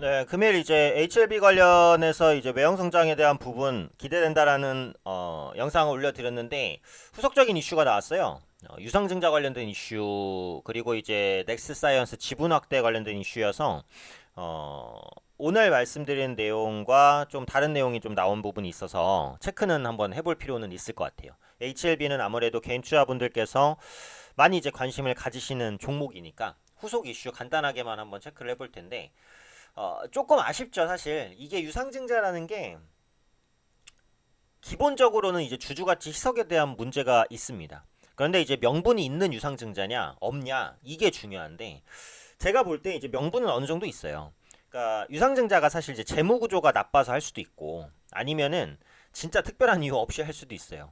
네, 금일 이제 HLB 관련해서 이제 외형 성장에 대한 부분 기대된다라는 영상을 올려드렸는데 후속적인 이슈가 나왔어요. 유상증자 관련된 이슈 그리고 이제 넥스사이언스 지분 확대 관련된 이슈여서 어, 오늘 말씀드린 내용과 좀 다른 내용이 좀 나온 부분이 있어서 체크는 한번 해볼 필요는 있을 것 같아요. HLB는 아무래도 개인 투자분들께서 많이 이제 관심을 가지시는 종목이니까 후속 이슈 간단하게만 한번 체크를 해볼 텐데 조금 아쉽죠, 사실. 이게 유상증자라는 게 기본적으로는 이제 주주가치 희석에 대한 문제가 있습니다. 그런데 이제 명분이 있는 유상증자냐, 없냐, 이게 중요한데, 제가 볼 때 이제 명분은 어느 정도 있어요. 그러니까 유상증자가 사실 이제 재무 구조가 나빠서 할 수도 있고, 아니면은 진짜 특별한 이유 없이 할 수도 있어요.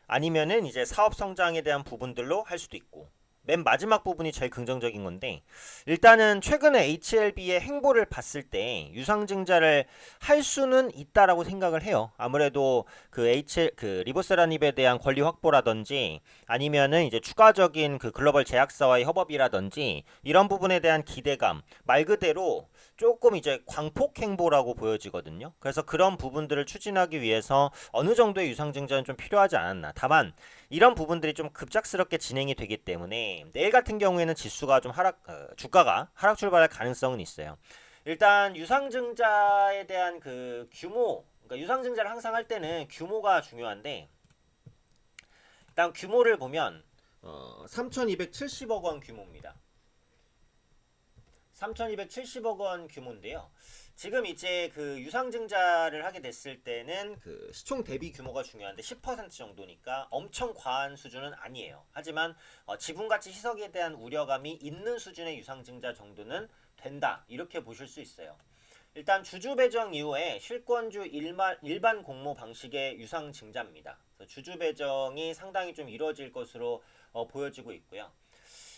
아니면은 이제 사업 성장에 대한 부분들로 할 수도 있고, 맨 마지막 부분이 제일 긍정적인 건데, 일단은 최근에 HLB의 행보를 봤을 때 유상증자를 할 수는 있다라고 생각을 해요. 아무래도 그 리보세라닙에 대한 권리 확보라든지 아니면은 이제 추가적인 그 글로벌 제약사와의 협업이라든지 이런 부분에 대한 기대감, 말 그대로 조금 이제 광폭 행보라고 보여지거든요. 그래서 그런 부분들을 추진하기 위해서 어느 정도의 유상증자는 좀 필요하지 않았나. 다만 이런 부분들이 좀 급작스럽게 진행이 되기 때문에 내일 같은 경우에는 지수가 좀 주가가 하락 출발할 가능성은 있어요. 일단 유상증자에 대한 그 규모, 그러니까 유상증자를 항상 할 때는 규모가 중요한데 일단 규모를 보면 3,270억 원 규모입니다. 3,270억 원 규모인데요. 지금 이제 그 유상증자를 하게 됐을 때는 그 시총 대비 규모가 중요한데 10% 정도니까 엄청 과한 수준은 아니에요. 하지만 지분가치 희석에 대한 우려감이 있는 수준의 유상증자 정도는 된다. 이렇게 보실 수 있어요. 일단 주주 배정 이후에 실권주 일반 공모 방식의 유상증자입니다. 주주 배정이 상당히 좀 이루어질 것으로 보여지고 있고요.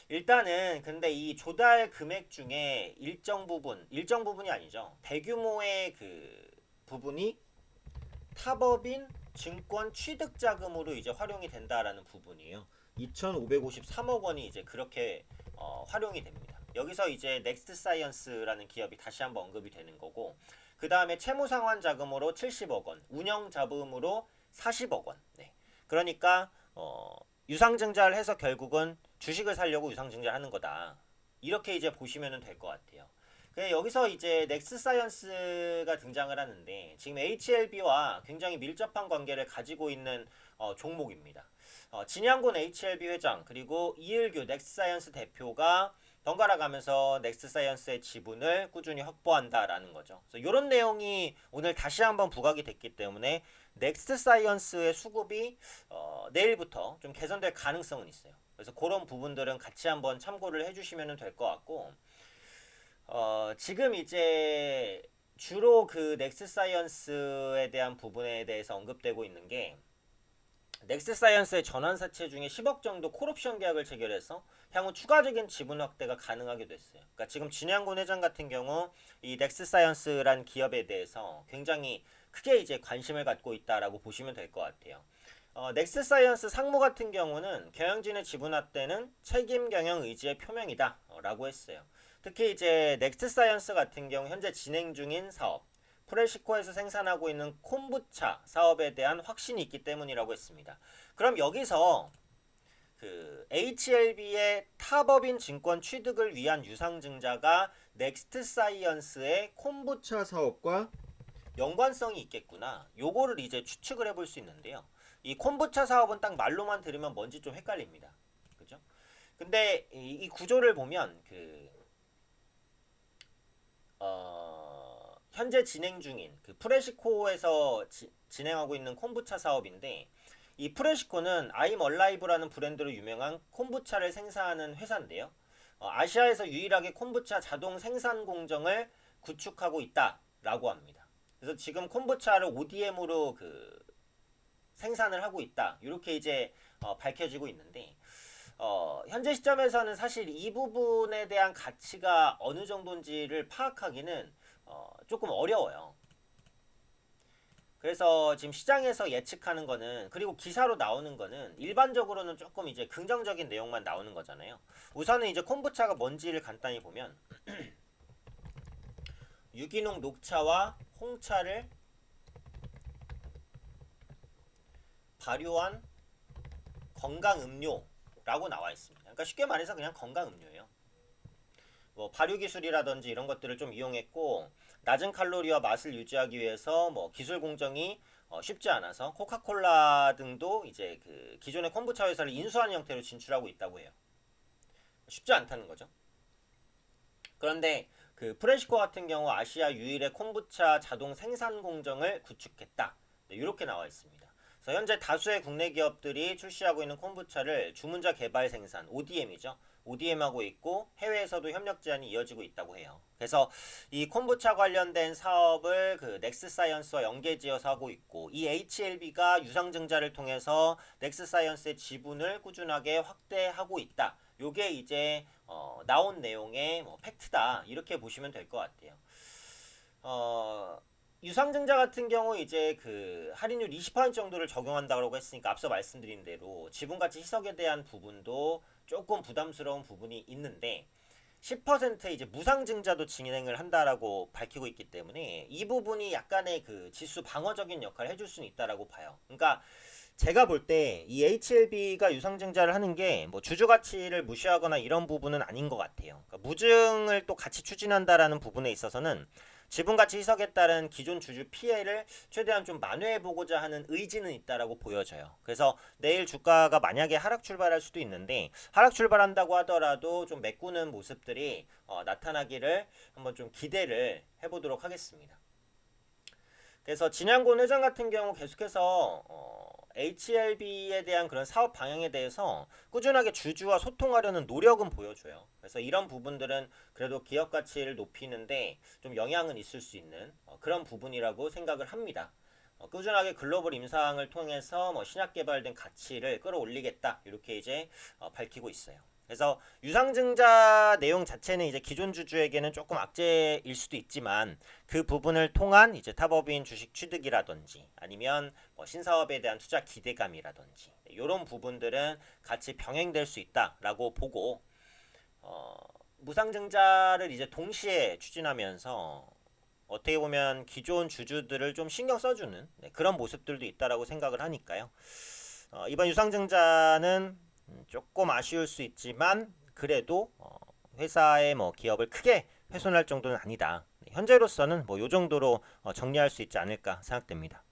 일단은 근데 이 조달 금액 중에 일정 부분이 아니죠. 대규모의 그 부분이 타법인 증권 취득 자금으로 이제 활용이 된다라는 부분이에요. 2,553억 원이 이제 그렇게 활용이 됩니다. 여기서 이제 넥스트 사이언스라는 기업이 다시 한번 언급이 되는 거고, 그 다음에 채무 상환 자금으로 70억 원, 운영 자금으로 40억 원. 네. 그러니까 유상증자를 해서 결국은 주식을 살려고 유상증자를 하는 거다. 이렇게 이제 보시면 될 것 같아요. 여기서 이제 넥스사이언스가 등장을 하는데 지금 HLB와 굉장히 밀접한 관계를 가지고 있는 종목입니다. 진양군 HLB 회장 그리고 이일규 넥스사이언스 대표가 번갈아 가면서 넥스사이언스의 지분을 꾸준히 확보한다라는 거죠. 그래서 이런 내용이 오늘 다시 한번 부각이 됐기 때문에 넥스사이언스의 수급이 내일부터 좀 개선될 가능성은 있어요. 그래서 그런 부분들은 같이 한번 참고를 해주시면 될 것 같고, 지금 이제 주로 그 넥스사이언스에 대한 부분에 대해서 언급되고 있는 게 넥스사이언스의 전환사채 중에 10억 정도 콜옵션 계약을 체결해서 향후 추가적인 지분 확대가 가능하게 됐어요. 그러니까 지금 진양군 회장 같은 경우 이 넥스사이언스란 기업에 대해서 굉장히 크게 이제 관심을 갖고 있다라고 보시면 될 것 같아요. 넥스사이언스 상무 같은 경우는 경영진의 지분 확대는 책임 경영 의지의 표명이다라고 했어요. 특히 이제 넥스사이언스 같은 경우 현재 진행 중인 사업, 프레시코에서 생산하고 있는 콤부차 사업에 대한 확신이 있기 때문이라고 했습니다. 그럼 여기서 그 HLB의 타법인 증권 취득을 위한 유상증자가 넥스트사이언스의 콤부차 사업과 연관성이 있겠구나. 요거를 이제 추측을 해볼 수 있는데요. 이 콤부차 사업은 딱 말로만 들으면 뭔지 좀 헷갈립니다. 그죠? 근데 이 구조를 보면 현재 진행 중인 그 프레시코에서 진행하고 있는 콤부차 사업인데 이 프레시코는 아임 얼라이브라는 브랜드로 유명한 콤부차를 생산하는 회사인데요. 아시아에서 유일하게 콤부차 자동 생산 공정을 구축하고 있다라고 합니다. 그래서 지금 콤부차를 ODM으로 그 생산을 하고 있다. 이렇게 이제 밝혀지고 있는데 현재 시점에서는 사실 이 부분에 대한 가치가 어느 정도인지를 파악하기는 조금 어려워요. 그래서 지금 시장에서 예측하는 거는 그리고 기사로 나오는 거는 일반적으로는 조금 이제 긍정적인 내용만 나오는 거잖아요. 우선은 이제 콤부차가 뭔지를 간단히 보면 유기농 녹차와 홍차를 발효한 건강 음료라고 나와 있습니다. 그러니까 쉽게 말해서 그냥 건강 음료예요. 뭐 발효 기술이라든지 이런 것들을 좀 이용했고 낮은 칼로리와 맛을 유지하기 위해서 뭐 기술 공정이 쉽지 않아서 코카콜라 등도 이제 그 기존의 콤부차 회사를 인수하는 형태로 진출하고 있다고 해요. 쉽지 않다는 거죠. 그런데 그 프레시코 같은 경우 아시아 유일의 콤부차 자동 생산 공정을 구축했다. 네, 이렇게 나와 있습니다. 그래서 현재 다수의 국내 기업들이 출시하고 있는 콤부차를 주문자 개발 생산 ODM이죠. ODM하고 있고 해외에서도 협력 제안이 이어지고 있다고 해요. 그래서 이 콤부차 관련된 사업을 그 넥스사이언스와 연계지어서 하고 있고 이 HLB가 유상증자를 통해서 넥스사이언스의 지분을 꾸준하게 확대하고 있다. 요게 이제 나온 내용의 뭐 팩트다 이렇게 보시면 될 것 같아요. 유상증자 같은 경우 이제 그 할인율 20% 정도를 적용한다고 했으니까 앞서 말씀드린 대로 지분가치 희석에 대한 부분도 조금 부담스러운 부분이 있는데 10% 이제 무상증자도 진행을 한다라고 밝히고 있기 때문에 이 부분이 약간의 그 지수 방어적인 역할을 해줄 수는 있다라고 봐요. 그러니까 제가 볼 때 이 HLB가 유상증자를 하는 게 뭐 주주 가치를 무시하거나 이런 부분은 아닌 것 같아요. 그러니까 무증을 또 같이 추진한다라는 부분에 있어서는 지분 가치 희석에 따른 기존 주주 피해를 최대한 좀 만회해 보고자 하는 의지는 있다라고 보여져요. 그래서 내일 주가가 만약에 하락 출발할 수도 있는데 하락 출발한다고 하더라도 좀 메꾸는 모습들이 나타나기를 한번 좀 기대를 해보도록 하겠습니다. 그래서 진양곤 회장 같은 경우 계속해서 HLB에 대한 그런 사업 방향에 대해서 꾸준하게 주주와 소통하려는 노력은 보여줘요. 그래서 이런 부분들은 그래도 기업 가치를 높이는데 좀 영향은 있을 수 있는 그런 부분이라고 생각을 합니다. 꾸준하게 글로벌 임상을 통해서 뭐 신약 개발된 가치를 끌어올리겠다 이렇게 이제 밝히고 있어요. 그래서 유상증자 내용 자체는 이제 기존 주주에게는 조금 악재일 수도 있지만 그 부분을 통한 이제 탑업인 주식 취득이라든지 아니면 뭐 신사업에 대한 투자 기대감이라든지 이런 부분들은 같이 병행될 수 있다라고 보고 무상증자를 이제 동시에 추진하면서 어떻게 보면 기존 주주들을 좀 신경 써주는 그런 모습들도 있다라고 생각을 하니까요. 이번 유상증자는 조금 아쉬울 수 있지만 그래도 회사의 뭐 기업을 크게 훼손할 정도는 아니다. 현재로서는 뭐 요 정도로 정리할 수 있지 않을까 생각됩니다.